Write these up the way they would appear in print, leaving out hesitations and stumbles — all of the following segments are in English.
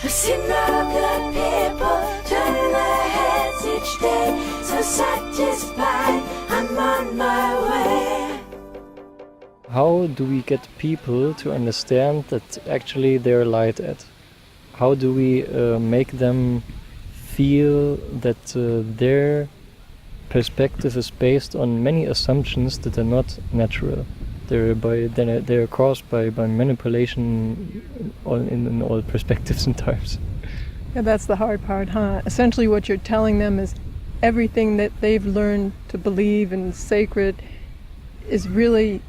I've seen the good people turn their heads each day, so satisfied I'm on my way. How do we get people to understand that actually they're lied at? How do we make them feel that their perspective is based on many assumptions that are not natural? They're caused by manipulation in all perspectives and types. Yeah, that's the hard part, huh? Essentially what you're telling them is everything that they've learned to believe in sacred is really,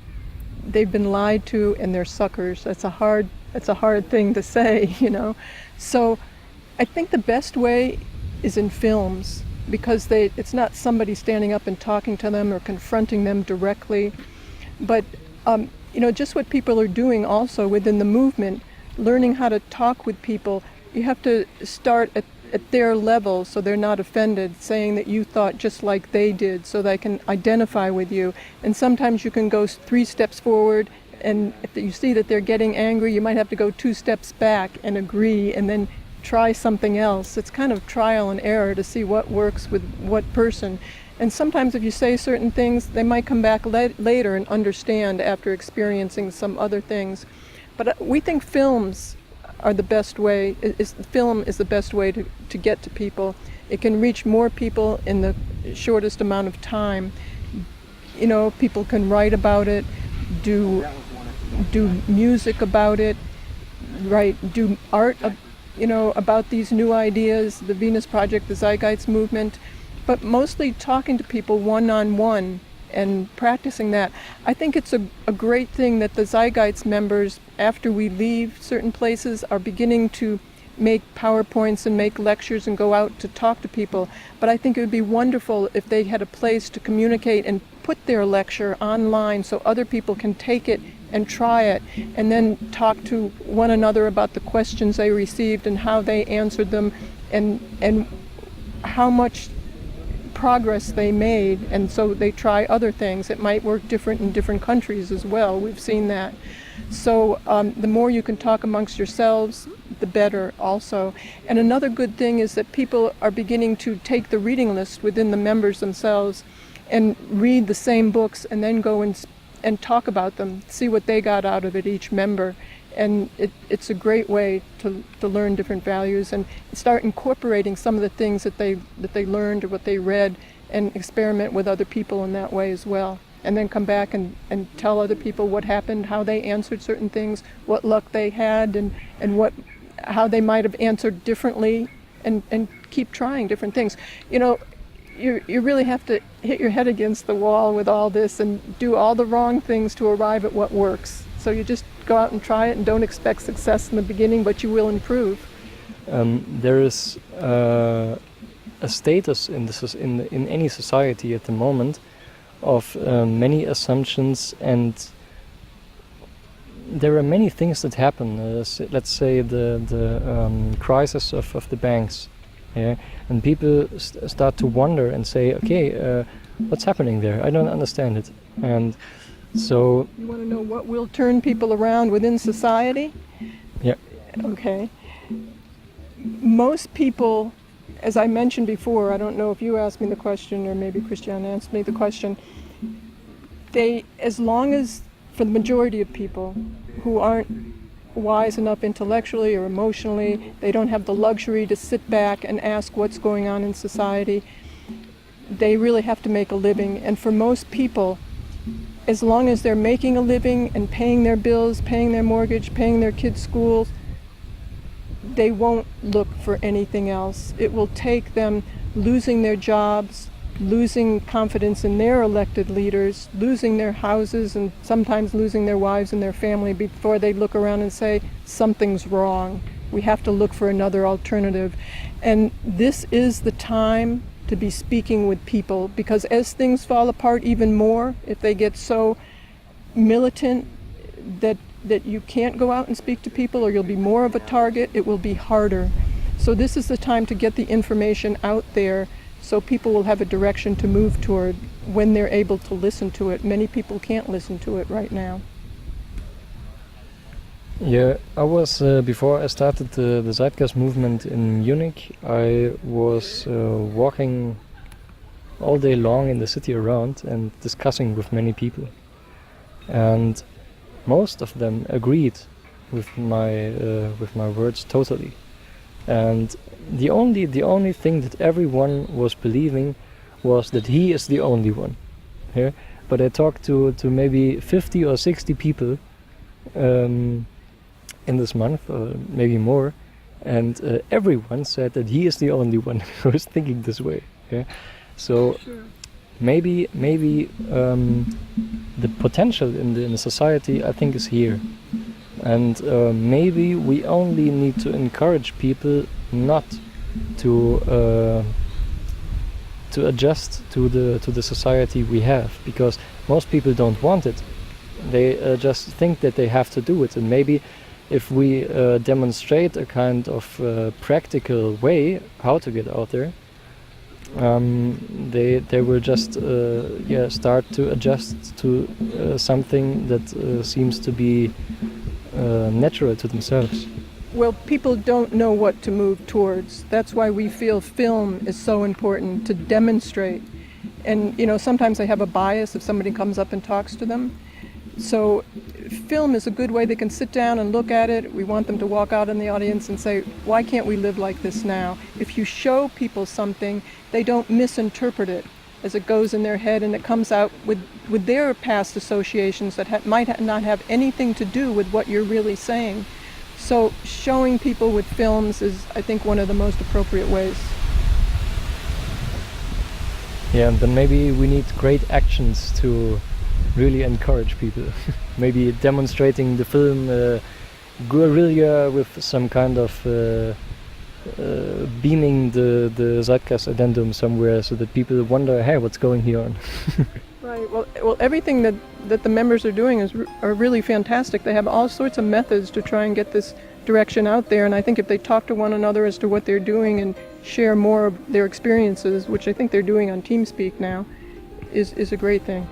they've been lied to and they're suckers. That's a hard thing to say, you know. So I think the best way is in films, because it's not somebody standing up and talking to them or confronting them directly, but you know, just what people are doing also within the movement, learning how to talk with people. You have to start at their level so they're not offended, saying that you thought just like they did so they can identify with you. And sometimes you can go 3 steps forward, and if you see that they're getting angry, you might have to go 2 steps back and agree and then try something else. It's kind of trial and error to see what works with what person. And sometimes if you say certain things, they might come back later and understand after experiencing some other things. But we think films are the best way. Film is the best way to get to people. It can reach more people in the shortest amount of time. You know, people can write about it, do music about it, do art, you know, about these new ideas, the Venus Project, the Zeitgeist movement, but mostly talking to people one-on-one and practicing that. I think it's a great thing that the Zeitgeist members, after we leave certain places, are beginning to make PowerPoints and make lectures and go out to talk to people. But I think it would be wonderful if they had a place to communicate and put their lecture online so other people can take it and try it, and then talk to one another about the questions they received and how they answered them, and how much progress they made, and so they try other things. It might work different in different countries as well. We've seen that. So the more you can talk amongst yourselves, the better also. And another good thing is that people are beginning to take the reading list within the members themselves and read the same books and then go and talk about them, see what they got out of it, each member. And it's a great way to learn different values and start incorporating some of the things that they learned or what they read, and experiment with other people in that way as well. And then come back and tell other people what happened, how they answered certain things, what luck they had, and how they might have answered differently, and keep trying different things. You know, you really have to hit your head against the wall with all this and do all the wrong things to arrive at what works. So you just go out and try it and don't expect success in the beginning, but you will improve. There is a status in any society at the moment of many assumptions, and there are many things that happen. Let's say the crisis of the banks. Yeah, and people start to wonder and say, okay, what's happening there? I don't understand it. And so you want to know what will turn people around within society? Yeah. Okay. Most people, as I mentioned before, I don't know if you asked me the question or maybe Christiane asked me the question, as long as, for the majority of people who aren't wise enough intellectually or emotionally, they don't have the luxury to sit back and ask what's going on in society, they really have to make a living. And for most people, as long as they're making a living and paying their bills, paying their mortgage, paying their kids' schools, they won't look for anything else. It will take them losing their jobs, losing confidence in their elected leaders, losing their houses, and sometimes losing their wives and their family before they look around and say, something's wrong. We have to look for another alternative. And this is the time to be speaking with people, because as things fall apart even more, if they get so militant that you can't go out and speak to people, or you'll be more of a target, it will be harder. So this is the time to get the information out there so people will have a direction to move toward when they're able to listen to it. Many people can't listen to it right now. Yeah, I was before I started the Zeitgeist movement in Munich. I was walking all day long in the city around and discussing with many people, and most of them agreed with my words totally. And the only thing that everyone was believing was that he is the only one. Yeah? But I talked to maybe 50 or 60 people in this month, or maybe more, and everyone said that he is the only one who is thinking this way. Yeah? So maybe the potential in the society, I think, is here, and maybe we only need to encourage people not to adjust to the society we have, because most people don't want it. They just think that they have to do it, and maybe if we demonstrate a kind of practical way how to get out there, they will just start to adjust to something that seems to be natural to themselves. Well, people don't know what to move towards. That's why we feel film is so important, to demonstrate. And, sometimes they have a bias if somebody comes up and talks to them. So film is a good way. They can sit down and look at it. We want them to walk out in the audience and say, why can't we live like this now? If you show people something, they don't misinterpret it as it goes in their head, and it comes out with their past associations that might not have anything to do with what you're really saying. So showing people with films is, I think, one of the most appropriate ways. Yeah, and then maybe we need great actions to really encourage people. Maybe demonstrating the film guerrilla with some kind of beaming the Zeitgeist addendum somewhere, so that people wonder, hey, what's going here on? Right. Well, everything that the members are doing are really fantastic. They have all sorts of methods to try and get this direction out there, and I think if they talk to one another as to what they're doing and share more of their experiences, which I think they're doing on TeamSpeak now, is a great thing.